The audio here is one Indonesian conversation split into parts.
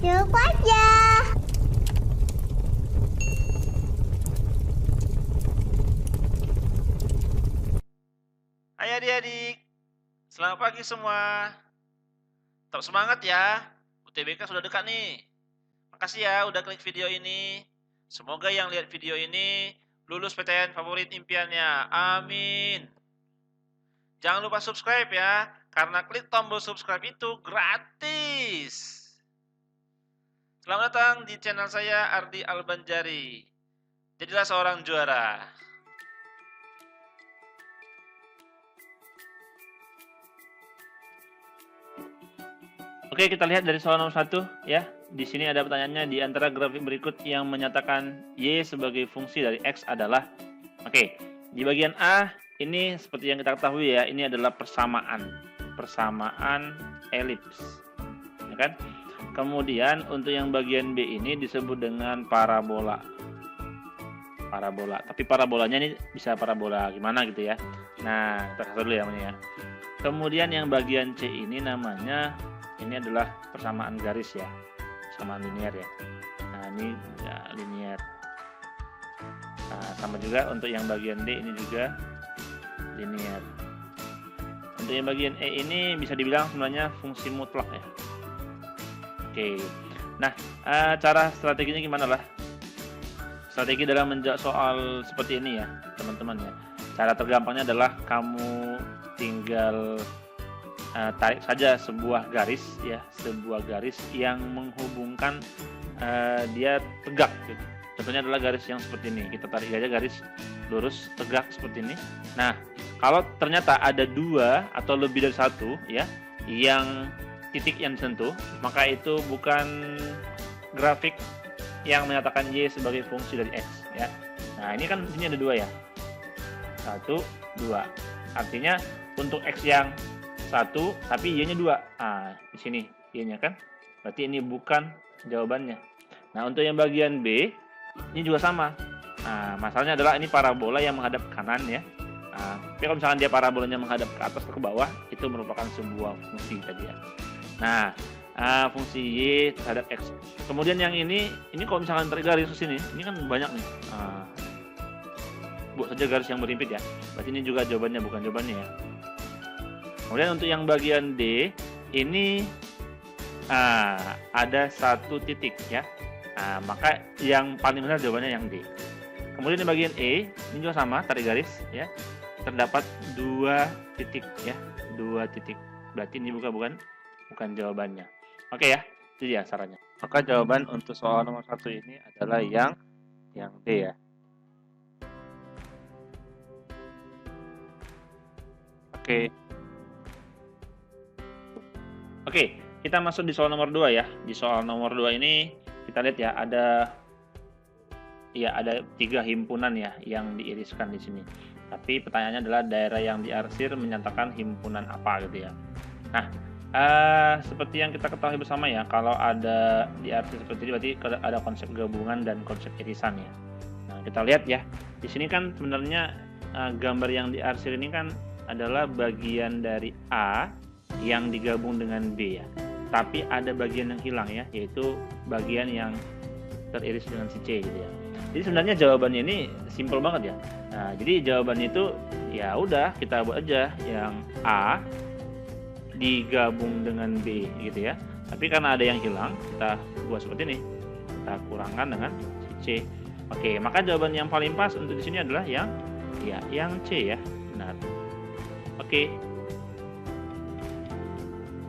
Cukup aja. Hai adik-adik, selamat pagi semua. Tetap semangat ya, UTBK sudah dekat nih. Makasih ya udah klik video ini. Semoga yang lihat video ini lulus PTN favorit impiannya. Amin. Jangan lupa subscribe ya, karena klik tombol subscribe itu gratis. Selamat datang di channel saya Ardi Albanjari. Jadilah seorang juara. Oke, kita lihat dari soal nomor 1 ya. Di sini ada pertanyaannya, di antara grafik berikut yang menyatakan Y sebagai fungsi dari X adalah. Oke, di bagian A ini seperti yang kita ketahui ya, ini adalah persamaan elips. Ya kan? Kemudian untuk yang bagian B ini disebut dengan parabola. Tapi parabolanya ini bisa parabola gimana gitu ya. Nah, kita kasih dulu ya namanya. Kemudian yang bagian C ini namanya, ini adalah persamaan garis ya, persamaan linear ya. Nah ini ya, linear. Nah, sama juga untuk yang bagian D ini juga linear. Untuk yang bagian E ini bisa dibilang sebenarnya fungsi mutlak ya. Oke, nah cara strateginya gimana lah? Strategi dalam menjawab soal seperti ini ya teman-teman ya. Cara tergampangnya adalah kamu tinggal tarik saja sebuah garis ya, sebuah garis yang menghubungkan dia tegak gitu. Contohnya adalah garis yang seperti ini. Kita tarik aja garis lurus tegak seperti ini. Nah, kalau ternyata ada dua atau lebih dari satu ya yang titik yang disentuh, maka itu bukan grafik yang menyatakan Y sebagai fungsi dari X ya. Nah, ini kan di sini ada dua ya. 1, 2. Artinya untuk X yang 1 tapi Y-nya 2. Nah, di sini Y-nya kan. Berarti ini bukan jawabannya. Nah, untuk yang bagian B ini juga sama. Nah, masalahnya adalah ini parabola yang menghadap ke kanan ya. Nah, tapi kalau misalkan dia parabolanya menghadap ke atas atau ke bawah, itu merupakan sebuah fungsi tadi ya. Nah, fungsi Y terhadap X. Kemudian yang ini kalau misalkan tarik garis ke sini, ini kan banyak nih. Buat saja garis yang berhimpit ya. Berarti ini juga jawabannya, bukan jawabannya ya. Kemudian untuk yang bagian D ini ada satu titik ya. Maka yang paling benar jawabannya yang D. Kemudian di bagian E ini juga sama, tarik garis ya. Terdapat 2 titik ya, 2 titik. Berarti ini bukan jawabannya. Oke ya, itu dia sarannya. Maka jawaban untuk soal nomor 1 ini adalah yang D ya. Oke, kita masuk di soal nomor 2 ya. Di soal nomor 2 ini kita lihat ya, ada 3 himpunan ya yang diiriskan di sini. Tapi pertanyaannya adalah daerah yang diarsir menyatakan himpunan apa gitu ya. Nah, seperti yang kita ketahui bersama ya, kalau ada diarsir seperti ini berarti ada konsep gabungan dan konsep irisan ya. Nah, kita lihat ya. Di sini kan sebenarnya gambar yang diarsir ini kan adalah bagian dari A yang digabung dengan B ya. Tapi ada bagian yang hilang ya, yaitu bagian yang teriris dengan si C gitu ya. Jadi sebenarnya jawabannya ini simpel banget ya. Nah, jadi jawabannya itu ya udah kita buat aja yang A digabung dengan B gitu ya. Tapi karena ada yang hilang, kita buat seperti ini. Kita kurangkan dengan si C. Oke, maka jawaban yang paling pas untuk di sini adalah yang C ya. Benar. Oke.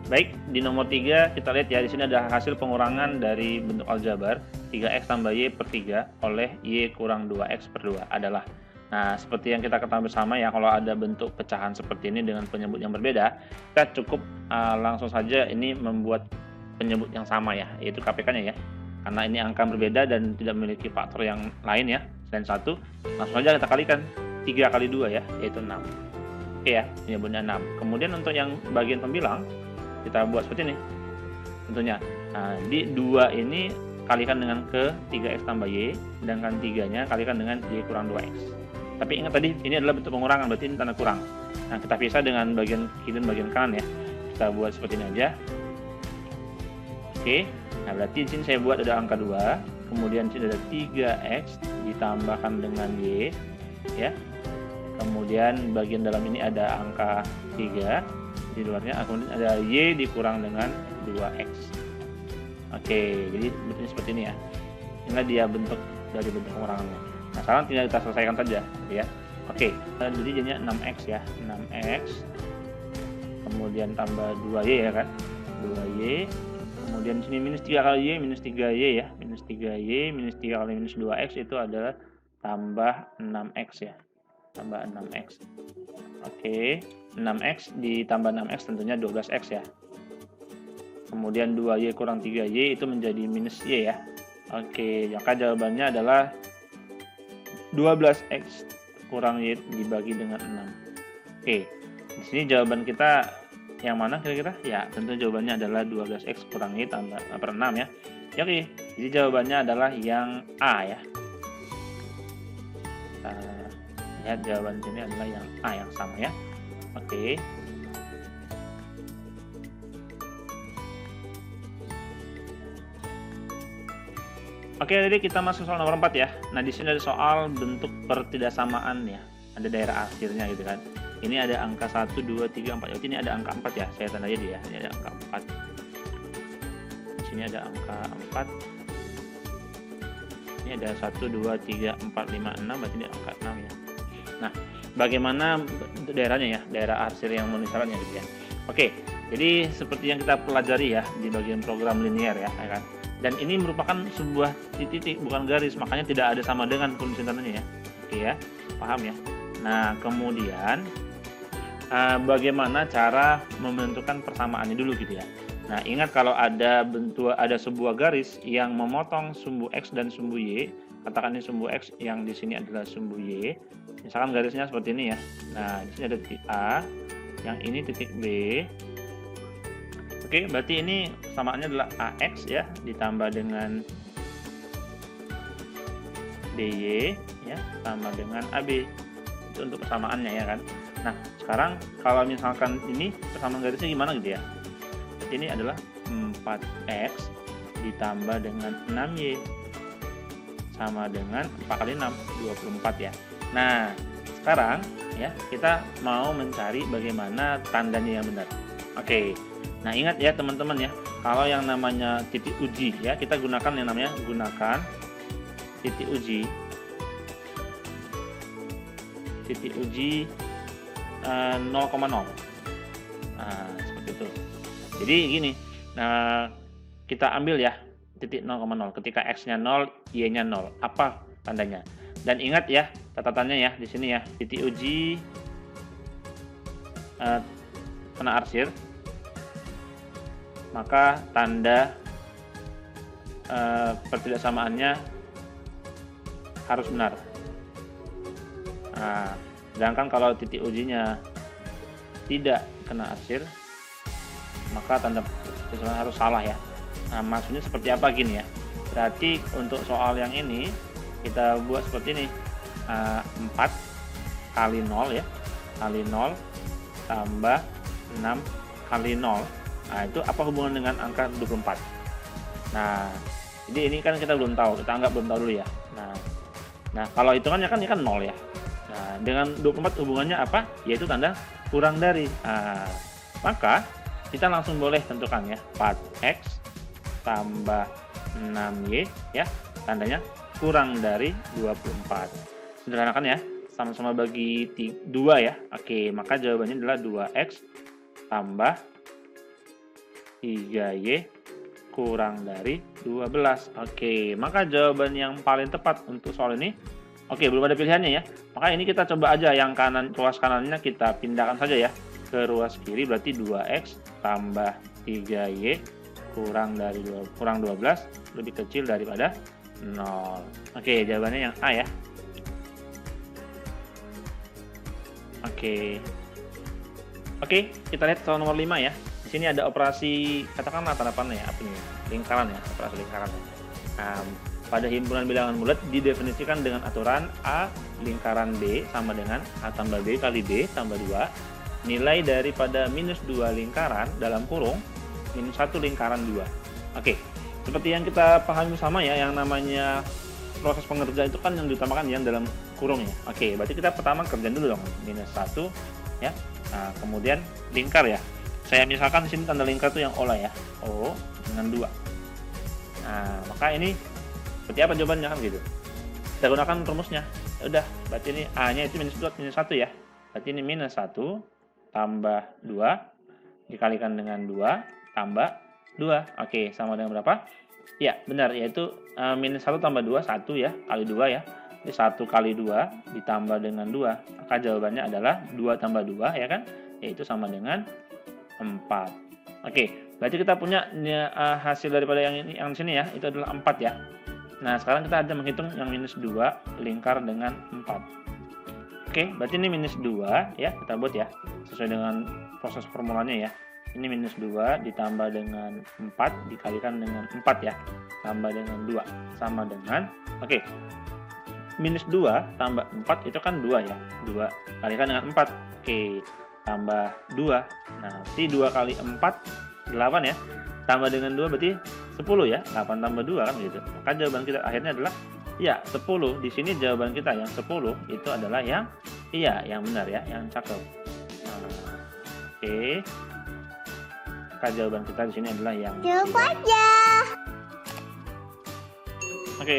Baik, di nomor 3 kita lihat ya, di sini ada hasil pengurangan dari bentuk aljabar 3x tambah y per 3 oleh y kurang 2x per 2 adalah. Nah, seperti yang kita ketahui bersama ya, kalau ada bentuk pecahan seperti ini dengan penyebut yang berbeda, kita cukup langsung saja ini membuat penyebut yang sama ya, yaitu KPK-nya ya. Karena ini angka berbeda dan tidak memiliki faktor yang lain ya, selain 1, langsung saja kita kalikan 3 kali 2 ya, yaitu 6. Oke ya, penyebutnya 6. Kemudian untuk yang bagian pembilang, kita buat seperti ini tentunya. Nah, di 2 ini kalikan dengan ke 3x tambah y, sedangkan 3-nya kalikan dengan y kurang 2x. Tapi ingat tadi ini adalah bentuk pengurangan, berarti ini tanda kurang. Nah, kita pisah dengan bagian kiri dan bagian kanan ya. Kita buat seperti ini aja. Oke, Nah, berarti di sini saya buat ada angka 2, kemudian di sini ada 3x ditambahkan dengan y, ya. Kemudian bagian dalam ini ada angka 3 di luarnya, kemudian ada y dikurang dengan 2x. Oke, jadi bentuknya seperti ini ya. Inilah dia bentuk dari bentuk pengurangannya. Nah, sekarang tinggal kita selesaikan saja, ya. Oke, jadi jadinya 6x ya, 6x. Kemudian tambah 2y ya kan, 2y. Kemudian di sini minus 3 kali y, minus 3y ya, minus 3y, minus 3 kali minus 2x itu adalah tambah 6x ya, tambah 6x. Oke, 6x ditambah 6x tentunya 12x ya. Kemudian 2y kurang 3y itu menjadi minus y ya. Oke, maka jawabannya adalah 12x kurang y dibagi dengan 6. Oke, di sini jawaban kita yang mana kira-kira? Ya, tentu jawabannya adalah 12x kurang y tambah per 6 ya. Ya, oke, jadi jawabannya adalah yang A ya. Kita lihat jawaban sini adalah yang A yang sama ya. Oke. Oke, jadi kita masuk soal nomor 4 ya. Nah, di sini ada soal bentuk pertidaksamaan ya. Ada daerah akhirnya gitu kan. Ini ada angka 1, 2, 3, 4. Ini ada angka 4 ya. Saya tanda aja dia. Ini ada angka 4. Di sini ada angka 4. Ini ada 1, 2, 3, 4, 5, 6. Berarti ini angka 6 ya. Nah, bagaimana daerahnya ya? Daerah arsir yang memenuhi syaratnya gitu ya. Oke, jadi seperti yang kita pelajari ya di bagian program linear ya kan. Dan ini merupakan sebuah titik, bukan garis, makanya tidak ada sama dengan penulisan tandanya ya. Oke ya, paham ya. Nah, kemudian bagaimana cara menentukan persamaannya dulu gitu ya. Nah, ingat kalau ada sebuah garis yang memotong sumbu x dan sumbu y, katakan ini sumbu x yang di sini adalah sumbu y. Misalkan garisnya seperti ini ya. Nah, di sini ada titik A, yang ini titik B. Oke, berarti ini persamaannya adalah AX ya, ditambah dengan BY ya, sama dengan AB. Itu untuk persamaannya ya kan. Nah, sekarang kalau misalkan ini persamaan garisnya gimana gitu ya. Berarti ini adalah 4X ditambah dengan 6Y sama dengan 4 kali 6, 24 ya. Nah, sekarang ya kita mau mencari bagaimana tandanya yang benar. Oke. Nah, ingat ya teman-teman ya, kalau yang namanya titik uji ya, kita gunakan yang namanya titik uji. Titik uji 0,0. Nah, seperti itu. Jadi gini, nah kita ambil ya titik 0,0. Ketika x-nya 0, y-nya 0. Apa tandanya? Dan ingat ya, catatannya ya di sini ya, titik uji kena arsir, maka tanda pertidaksamaannya harus benar. Nah, sedangkan kalau titik ujinya tidak kena arsir, maka tanda pertidaksamaannya harus salah ya. Nah, maksudnya seperti apa gini ya. Berarti untuk soal yang ini kita buat seperti ini, 4 kali 0 ya, kali 0 tambah 6 kali 0. Nah, itu apa hubungan dengan angka 24? Nah, jadi ini kan kita belum tahu, kita anggap belum tahu dulu ya. Nah, kalau hitungannya kan ini kan 0 ya. Nah, dengan 24 hubungannya apa? Yaitu tanda kurang dari. Nah, maka kita langsung boleh tentukan ya, 4x tambah 6y ya, tandanya kurang dari 24. Sederhanakan ya, sama-sama bagi 2 ya. Oke, maka jawabannya adalah 2x tambah 3y kurang dari 12. Oke, maka jawaban yang paling tepat untuk soal ini, oke, belum ada pilihannya ya. Maka ini kita coba aja yang kanan, ruas kanannya kita pindahkan saja ya ke ruas kiri, berarti 2x tambah 3y kurang 12 lebih kecil daripada 0. Oke, jawabannya yang A ya. Oke, kita lihat soal nomor 5 ya. Di sini ada operasi, katakanlah tanda panah ya, apa ini? Lingkaran ya, operasi lingkaran. Nah, pada himpunan bilangan bulat didefinisikan dengan aturan A lingkaran B sama dengan A tambah B kali B tambah 2. Nilai daripada minus 2 lingkaran dalam kurung minus 1 lingkaran 2. Oke, Seperti yang kita pahami bersama ya, yang namanya proses pengerja itu kan yang diutamakan yang dalam kurung ya. Oke, berarti kita pertama kerjain dulu dong, -1 ya. Nah, kemudian lingkar ya. Saya misalkan di sini tanda lingkar itu yang O lah ya. O dengan 2. Nah, maka ini seperti apa jawabannya kan gitu. Kita gunakan rumusnya. Ya udah, berarti ini A-nya itu -1 ya. Berarti ini -1 tambah 2 dikalikan dengan 2 tambah 2. Oke, sama dengan berapa? Ya, benar, yaitu -1 tambah 2, 1 ya, kali 2 ya. Jadi 1 kali 2 ditambah dengan 2. Maka jawabannya adalah 2 tambah 2 ya kan? Yaitu sama dengan 4. Oke, berarti kita punya hasil daripada yang ini, yang di sini ya, itu adalah 4 ya. Nah, sekarang kita ada menghitung yang -2 lingkar dengan 4. Oke, berarti ini -2 ya, kita buat ya, sesuai dengan proses formulanya ya. Ini -2 ditambah dengan 4 dikalikan dengan 4 ya, tambah dengan 2 sama dengan, oke, -2 tambah 4 itu kan 2 ya, 2 kalikan dengan 4, oke, tambah 2. Nah, berarti 2 kali 4 8 ya, tambah dengan 2 berarti 10 ya, 8 tambah 2 kan gitu. Maka jawaban kita akhirnya adalah ya 10. Di sini jawaban kita yang 10 itu adalah yang iya, yang benar ya, yang cakep. Nah, oke. Maka jawaban kita di sini adalah yang Jawab aja. Oke.